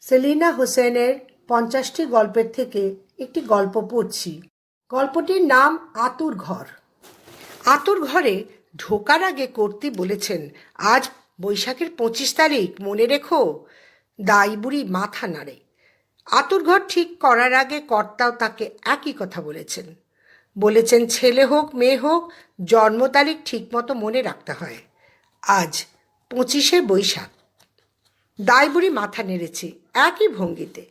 সেলিনা হোসেনের 50টি গল্পের থেকে একটি গল্প পড়ছি। গল্পটির নাম আতুর ঘর। আতুর ঘরে ঢোকার আগে কর্ত্রী বলেছেন, আজ বৈশাখের 25 তারিখ, মনে রেখো। দাই বুড়ি মাথা নাড়ে। আতুর ঘর ঠিক করার আগে কর্তাও তাকে একই কথা বলেছেন। বলেছেন, ছেলে হোক মেয়ে হোক, জন্ম তারিখ ঠিকমতো মনে রাখতে হয়। আজ 25শে বৈশাখ। দাইবুড়ি মাথা নেড়েছে একই ভঙ্গিতে।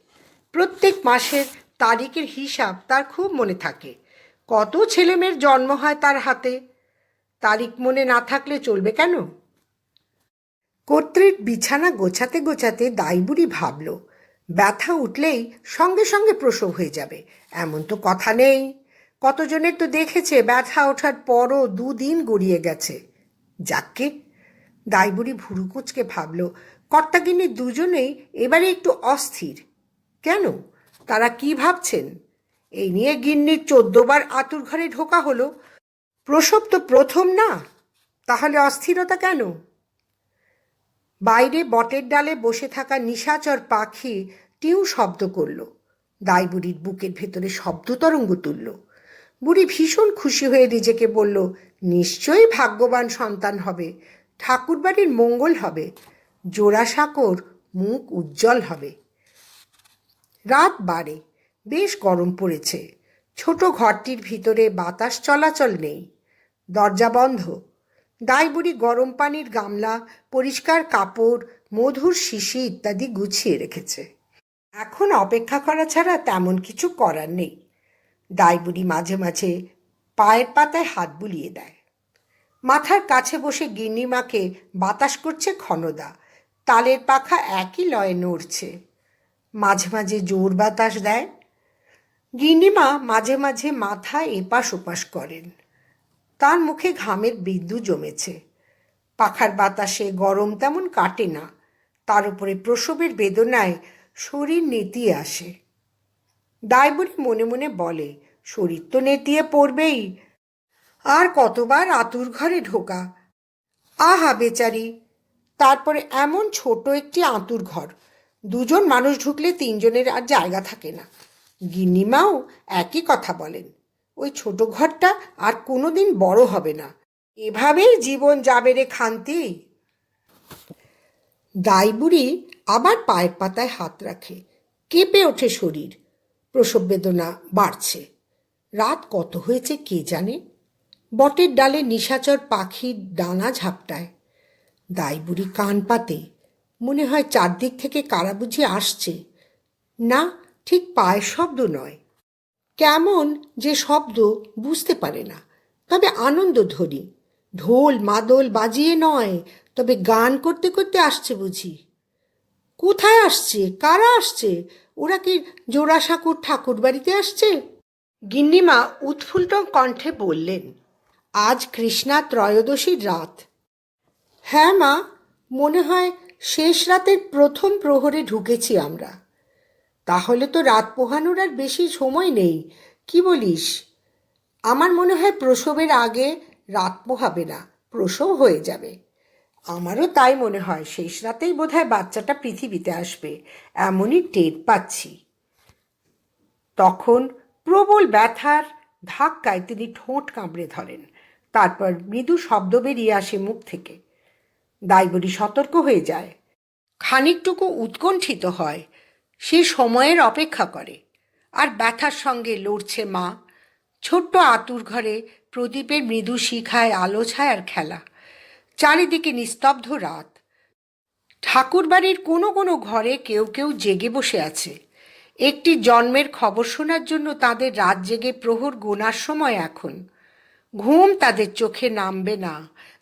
প্রত্যেক মাসের তারিখের হিসাব তার খুব মনে থাকে। কত ছেলেমেয়ের জন্ম হয় তার হাতে। তারিখ মনে না থাকলে চলবে কেন? কর্ত্রীর বিছানা গোছাতে গোছাতে দাইবুড়ি ভাবল, ব্যথা উঠলেই সঙ্গে সঙ্গে প্রসব হয়ে যাবে এমন তো কথা নেই। কতজনের তো দেখেছে ব্যথা ওঠার পরও 2 দিন গড়িয়ে গেছে। যাকে দাইবুড়ি ভুরু কুঁচকে ভাবল, কর্তাগিন্নি দুজনেই এবারে একটু অস্থির। কেন? তারা কি ভাবছেন? এই নিয়ে গিন্নির 14 বার আতুর ঘরে ঢোকা হলো। প্রসব তো প্রথম না, তাহলে অস্থিরতা কেন? বাইরে বটের ডালে বসে থাকা নিশাচর পাখি টিউ শব্দ করল। দাইবুড়ির বুকের ভেতরে শব্দ তরঙ্গ তুলল। বুড়ি ভীষণ খুশি হয়ে নিজেকে বলল, নিশ্চয়ই ভাগ্যবান সন্তান হবে, ঠাকুরবাড়ির মঙ্গল হবে, জোড়াসাঁকোর মুখ উজ্জ্বল হবে। রাত বাড়ে, বেশ গরম পড়েছে। ছোট ঘরটির ভিতরে বাতাস চলাচল নেই, দরজা বন্ধ। দাইবুড়ি গরম পানির গামলা, পরিষ্কার কাপড়, মধুর শিশি ইত্যাদি গুছিয়ে রেখেছে। এখন অপেক্ষা করা ছাড়া তেমন কিছু করার নেই। দাইবুড়ি মাঝে মাঝে পায়ের পাতায় হাত বুলিয়ে দেয়। মাথার কাছে বসে গিন্নিমাকে বাতাস করছে ক্ষণদা। তালের পাখা একই লয়ে নড়ছে। মাঝে মাঝে জোর বাতাস দেয়। গিন্নিমা মাঝে মাঝে মাথা এপাশ ওপাশ করেন। তার মুখে ঘামের বিন্দু জমেছে। পাখার বাতাসে গরম তেমন কাটে না। তার উপরে প্রসবের বেদনায় শরীর নেতিয়ে আসে। দাইবুড়ি মনে মনে বলে, শরীর তো নেতিয়ে পড়বেই, আর কতবার আতুর ঘরে ঢোকা। আহা বেচারি! তারপরে এমন ছোট একটি আঁতুর ঘর, 2 জন মানুষ ঢুকলে 3 জনের আর জায়গা থাকে না। গিন্নিমাও একই কথা বলেন, ওই ছোট ঘরটা আর কোনোদিন বড় হবে না। এভাবেই জীবন যাবে রে খান্তি। দাইবুড়ি আবার পায়ের পাতায় হাত রাখে। কেঁপে ওঠে শরীর। প্রসব বেদনা বাড়ছে। রাত কত হয়েছে কে জানে। বটের ডালে নিশাচর পাখির ডানা ঝাপটায়। দাইবুড়ি কান পাতে। মনে হয় চারদিক থেকে কারা বুঝি আসছে। না, ঠিক পায়ের শব্দ নয়, কেমন যে শব্দ বুঝতে পারে না। তবে আনন্দধ্বনি, ঢোল মাদল বাজিয়ে নয়, তবে গান করতে করতে আসছে বুঝি। কোথায় আসছে? কারা আসছে? ওরা কি জোড়াসাঁকোর ঠাকুর বাড়িতে আসছে? গিন্নিমা উৎফুল্ল কণ্ঠে বললেন, আজ কৃষ্ণা ত্রয়োদশীর রাত। হ্যাঁ মা, মনে হয় শেষ রাতের প্রথম প্রহরে ঢুকেছি আমরা। তাহলে তো রাত পোহানোর আর বেশি সময় নেই, কি বলিস? আমার মনে হয় প্রসবের আগে রাত পোহাবে না, প্রসব হয়ে যাবে। আমারও তাই মনে হয়, শেষ রাতেই বোধহয় বাচ্চাটা পৃথিবীতে আসবে, এমনই টের পাচ্ছি। তখন প্রবল ব্যথার ধাক্কায় তিনি ঠোঁট কামড়ে ধরেন। তারপর মৃদু শব্দ বেরিয়ে আসে মুখ থেকে। দাইবুড়ি সতর্ক হয়ে যায়, খানিকটুকু উৎকণ্ঠিত হয়। সে সময়ের অপেক্ষা করে। আর ব্যথার সঙ্গে লড়ছে মা। ছোট্ট আতুর ঘরে প্রদীপের মৃদু শিখায় আলো ছায়ার খেলা। চারিদিকে নিস্তব্ধ রাত। ঠাকুরবাড়ির কোনো কোনো ঘরে কেউ কেউ জেগে বসে আছে। একটি জন্মের খবর শোনার জন্য তাদের রাত জেগে প্রহর গোনার সময় এখন। ঘুম তাদের চোখে নামবে না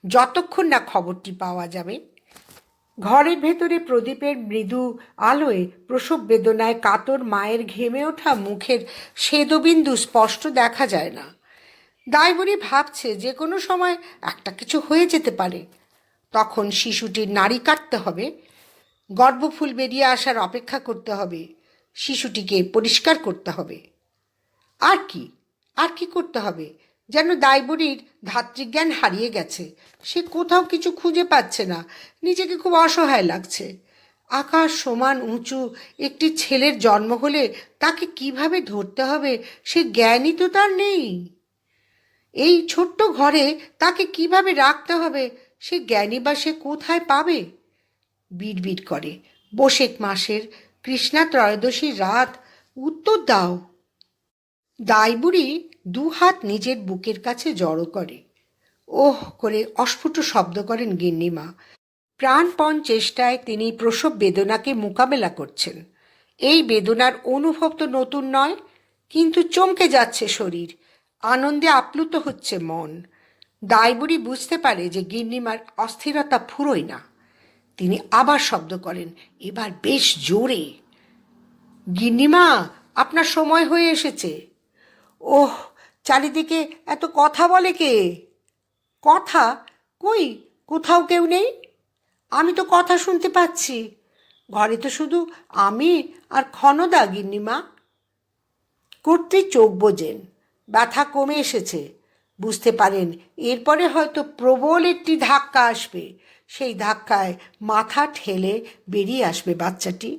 যতক্ষণ না খবরটি পাওয়া যাবে। ঘরের ভেতরে প্রদীপের মৃদু আলোয় প্রসব বেদনায় কাতর মায়ের ঘেমে ওঠা মুখের স্বেদবিন্দু স্পষ্ট দেখা যায় না। দাইবুড়ি ভাবছে যে কোনো সময় একটা কিছু হয়ে যেতে পারে। তখন শিশুটির নাড়ি কাটতে হবে, গর্ভফুল বেরিয়ে আসার অপেক্ষা করতে হবে, শিশুটিকে পরিষ্কার করতে হবে। আর কি আর কি করতে হবে? যেন দাইবুড়ির ধাত্রীজ্ঞান হারিয়ে গেছে। সে কোথাও কিছু খুঁজে পাচ্ছে না। নিজেকে খুব অসহায় লাগছে। আকাশ সমান উঁচু একটি ছেলের জন্ম হলে তাকে কিভাবে ধরতে হবে সে জ্ঞানই তো তার নেই। এই ছোট্ট ঘরে তাকে কিভাবে রাখতে হবে সে জ্ঞানী বা সে কোথায় পাবে? বিড়বিড় করে, বৈশাখ মাসের কৃষ্ণা ত্রয়োদশীর রাত, উত্তর দাও। দাইবুড়ি দুহাত নিজের বুকের কাছে জড়ো করে। ওহ করে অস্ফুট শব্দ করেন গিন্নিমা। প্রাণপণ চেষ্টায় তিনি প্রসব বেদনাকে মোকাবেলা করছেন। এই বেদনার অনুভব তো নতুন নয়, কিন্তু চমকে যাচ্ছে শরীর, আনন্দে আপ্লুত হচ্ছে মন। দাইবুড়ি বুঝতে পারে যে গিন্নিমার অস্থিরতা ফুরোয় না। তিনি আবার শব্দ করেন, এবার বেশ জোরে। গিন্নিমা, আপনার সময় হয়ে এসেছে। ওহ, চারিদিকে এত কথা বলে কে? কথা? কই, কোথাও কেউ নেই। আমি তো কথা শুনতে পাচ্ছি। ঘরে তো শুধু আমি আর ক্ষণদা গিন্নিমা। কর্ত্রী চোখ বোঝেন, ব্যথা কমে এসেছে। বুঝতে পারেন এরপরে হয়তো প্রবল একটি ধাক্কা আসবে। সেই ধাক্কায় মাথা ঠেলে বেরিয়ে আসবে বাচ্চাটি।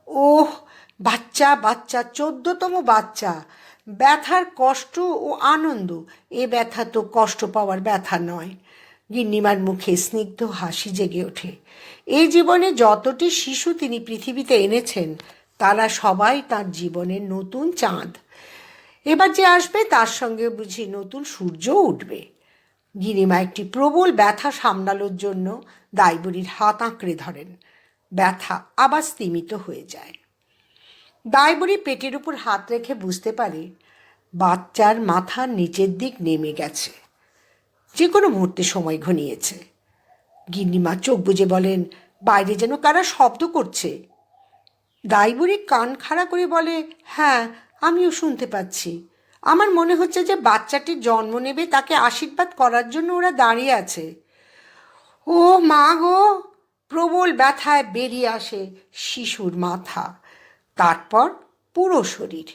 ওহ, বাচ্চা বাচ্চা, 14তম বাচ্চা। ব্যথার কষ্ট ও আনন্দ, এ ব্যথা তো কষ্ট পাওয়ার ব্যথা নয়। গিন্নিমার মুখে স্নিগ্ধ হাসি জেগে ওঠে। এই জীবনে যতটি শিশু তিনি পৃথিবীতে এনেছেন তারা সবাই তার জীবনের নতুন চাঁদ। এবার যে আসবে তার সঙ্গে বুঝি নতুন সূর্যও উঠবে। গিন্নিমা একটি প্রবল ব্যথা সামলানোর জন্য দাইবুড়ির হাত আঁকড়ে ধরেন। ব্যথা আবার স্তিমিত হয়ে যায়। দাইবুড়ি পেটের উপর হাত রেখে বুঝতে পারে বাচ্চার মাথার নিচের দিক নেমে গেছে, যে কোনো মুহূর্তে সময় ঘনিয়েছে। গিন্নিমা চোখ বুজে বলেন, বাইরে যেন কারা শব্দ করছে। দাইবুড়ি কান খাড়া করে বলে, হ্যাঁ, আমিও শুনতে পাচ্ছি। আমার মনে হচ্ছে যে বাচ্চাটির জন্ম নেবে তাকে আশীর্বাদ করার জন্য ওরা দাঁড়িয়ে আছে। ও মা গো! প্রবল ব্যথায় বেরিয়ে আসে শিশুর মাথা, তারপর পুরো শরীর।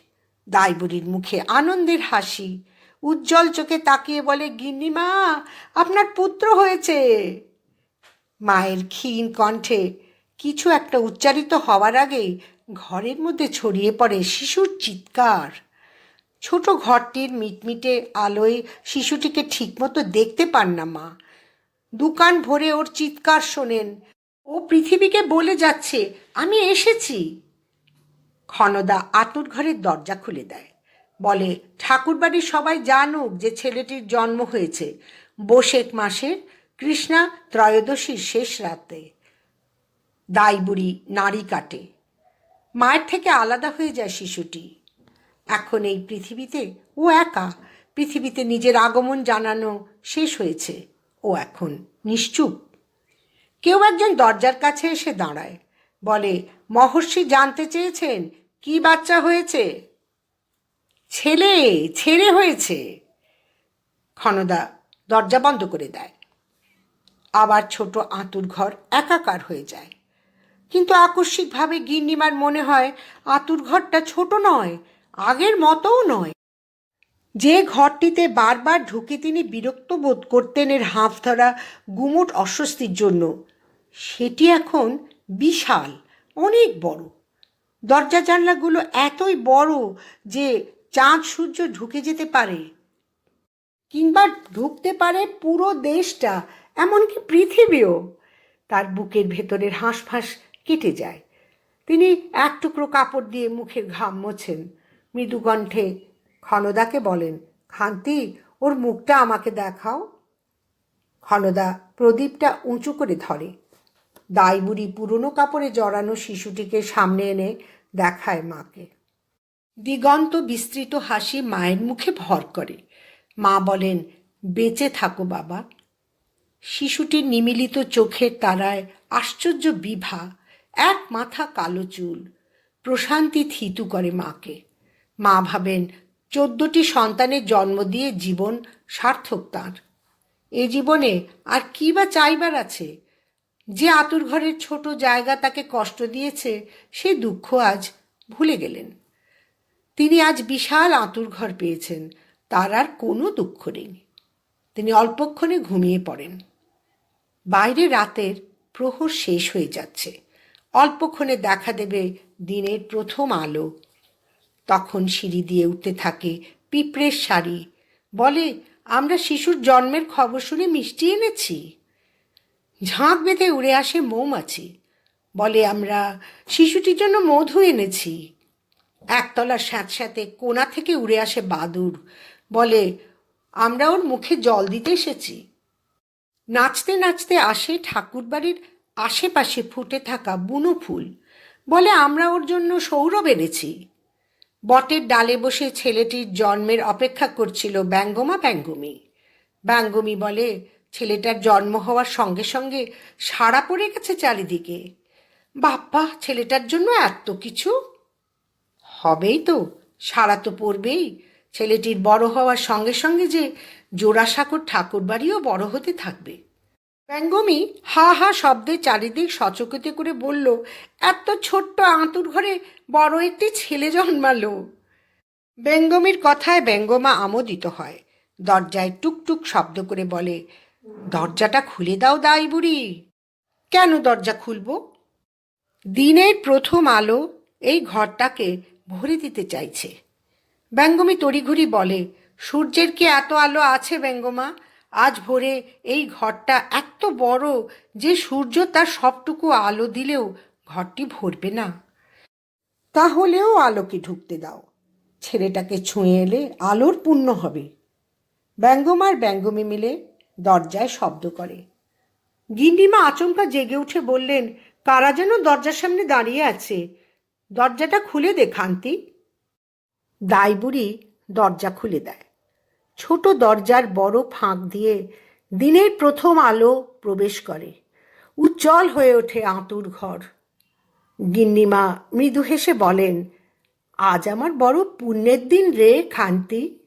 দাইবুড়ির মুখে আনন্দের হাসি, উজ্জ্বল চোখে তাকিয়ে বলে, গিন্নিমা, আপনার পুত্র হয়েছে। মায়ের ক্ষীণ কণ্ঠে কিছু একটা উচ্চারিত হওয়ার আগেই ঘরের মধ্যে ছড়িয়ে পড়ে শিশুর চিৎকার। ছোট ঘরটির মিটমিটে আলোয় শিশুটিকে ঠিকমতো দেখতে পান না মা। দোকান ভরে ওর চিৎকার শোনেন। ও পৃথিবীকে বলে যাচ্ছে, আমি এসেছি। ক্ষণদা আতুর ঘরের দরজা খুলে দেয়, বলে, ঠাকুরবাড়ির সবাই জানুক যে ছেলেটির জন্ম হয়েছে বৈশাখ মাসের কৃষ্ণা ত্রয়োদশীর শেষ রাতে। দাইবুড়ি নাড়ি কাটে। মায়ের থেকে আলাদা হয়ে যায় শিশুটি। এখন এই পৃথিবীতে ও একা। পৃথিবীতে নিজের আগমন জানানো শেষ হয়েছে। ও এখন নিশ্চুপ। কেউ একজন দরজার কাছে এসে দাঁড়ায়, বলে, মহর্ষি জানতে চেয়েছেন কি বাচ্চা হয়েছে? ছেলে, ছেলে হয়েছে। ক্ষণদা দরজা বন্ধ করে দেয়। আবার ছোট আঁতুর ঘর একাকার হয়ে যায়। কিন্তু আকস্মিকভাবে গিন্নিমার মনে হয় আঁতুর ঘরটা ছোট নয়, আগের মতোও নয়। যে ঘরটিতে বারবার ঢুকে তিনি বিরক্ত বোধ করতেন এর হাঁফ ধরা গুমোট অস্বস্তির জন্য, সেটি এখন বিশাল, অনেক বড়। দরজা জানলাগুলো এতই বড় যে চাঁদ সূর্য ঢুকে যেতে পারে, কিংবা ঢুকতে পারে পুরো দেশটা, এমনকি পৃথিবীও। তার বুকের ভেতরের হাঁসফাঁস কেটে যায়। তিনি এক টুকরো কাপড় দিয়ে মুখের ঘাম মোছেন। মৃদুকণ্ঠে ক্ষণদাকে বলেন, খান্তি, ওর মুখটা আমাকে দেখাও। ক্ষণদা প্রদীপটা উঁচু করে ধরে। দাইবুড়ি পুরনো কাপড়ে জড়ানো শিশুটিকে সামনে এনে দেখায় মাকে। দিগন্ত বিস্তৃত হাসি মায়ের মুখে ভর করে। মা বলেন, বেঁচে থাকো বাবা। শিশুটির নিমিলিত চোখের তারায় আশ্চর্য বিভা, এক মাথা কালো চুল। প্রশান্তি থিতু করে মাকে। মা ভাবেন 14টি সন্তানের জন্ম দিয়ে জীবন সার্থক তাঁর। এ জীবনে আর কি বা চাইবার আছে? যে আতুর ঘরের ছোট জায়গা তাকে কষ্ট দিয়েছে সে দুঃখ আজ ভুলে গেলেন। তিনি আজ বিশাল আতুর ঘর পেয়েছেন, তার আর কোনো দুঃখ নেই। তিনি অল্পক্ষণে ঘুমিয়ে পড়েন। বাইরে রাতের প্রহর শেষ হয়ে যাচ্ছে। অল্পক্ষণে দেখা দেবে দিনের প্রথম আলো। তখন সিঁড়ি দিয়ে উঠতে থাকে পিঁপড়ের সারি। বলে, আমরা শিশুর জন্মের খবর শুনে মিষ্টি এনেছি। ঝাঁক বেঁধে উড়ে আসে মৌমাছি। বলে, আমরা শিশুটির জন্য মধু এনেছি। একতলার স্যাঁতস্যাঁতে কোণা থেকে উড়ে আসে বাদুড়। বলে, আমরা ওর মুখে জল দিতে এসেছি। নাচতে নাচতে আসে ঠাকুরবাড়ির আশেপাশে ফুটে থাকা বুনো ফুল। বলে, আমরা ওর জন্য সৌরভ এনেছি। বটের ডালে বসে ছেলেটির জন্মের অপেক্ষা করছিল ব্যঙ্গমা ব্যঙ্গমী। ব্যঙ্গমী বলে, ছেলেটার জন্ম হওয়ার সঙ্গে সঙ্গে সাড়া পড়ে গেছে চারিদিকে। বাপ্পা, ছেলেটার জন্য এত কিছু! হবেই তো, সাড়া তো পড়বেই। ছেলেটির বড় হওয়ার সঙ্গে সঙ্গে যে জোড়াসাঁকোর ঠাকুরবাড়িও বড় হতে থাকবে। ব্যঙ্গমী হা হা শব্দে চারিদিক সচকিত করে বলল, এত ছোট্ট আঁতুর ঘরে বড় একটি ছেলে জন্মালো। ব্যঙ্গমীর কথায় ব্যঙ্গমা আমোদিত হয়। দরজায় টুকটুক শব্দ করে বলে, দরজাটা খুলে দাও দাই বুড়ি। কেন দরজা খুলব? দিনের প্রথম আলো এই ঘরটাকে ভরে দিতে চাইছে। ব্যঙ্গমী তড়িঘড়ি বলে, সূর্যের কি এত আলো আছে ব্যঙ্গমা? আজ ভোরে এই ঘরটা এত বড় যে সূর্য তার সবটুকু আলো দিলেও ঘরটি ভরবে না। তাহলেও আলোকে ঢুকতে দাও। ছেলেটাকে ছুঁয়ে এলে আলোর পুণ্য হবে। ব্যঙ্গমার ব্যঙ্গমী মিলে দরজায় শব্দ করে। গিন্ডিমা আচমকা জেগে উঠে বললেন, কারা যেন দরজার সামনে দাঁড়িয়ে আছে, দরজাটা খুলে দে খান্তি। দাইবুড়ি দরজা খুলে দেয়। ছোট দরজার বড় ফাঁক দিয়ে দিনের প্রথম আলো প্রবেশ করে। উজ্জ্বল হয়ে ওঠে আঁতুর ঘর। গিন্নিমা মৃদু হেসে বলেন, আজ আমার বড় পুণ্যের দিন রে খান্তি।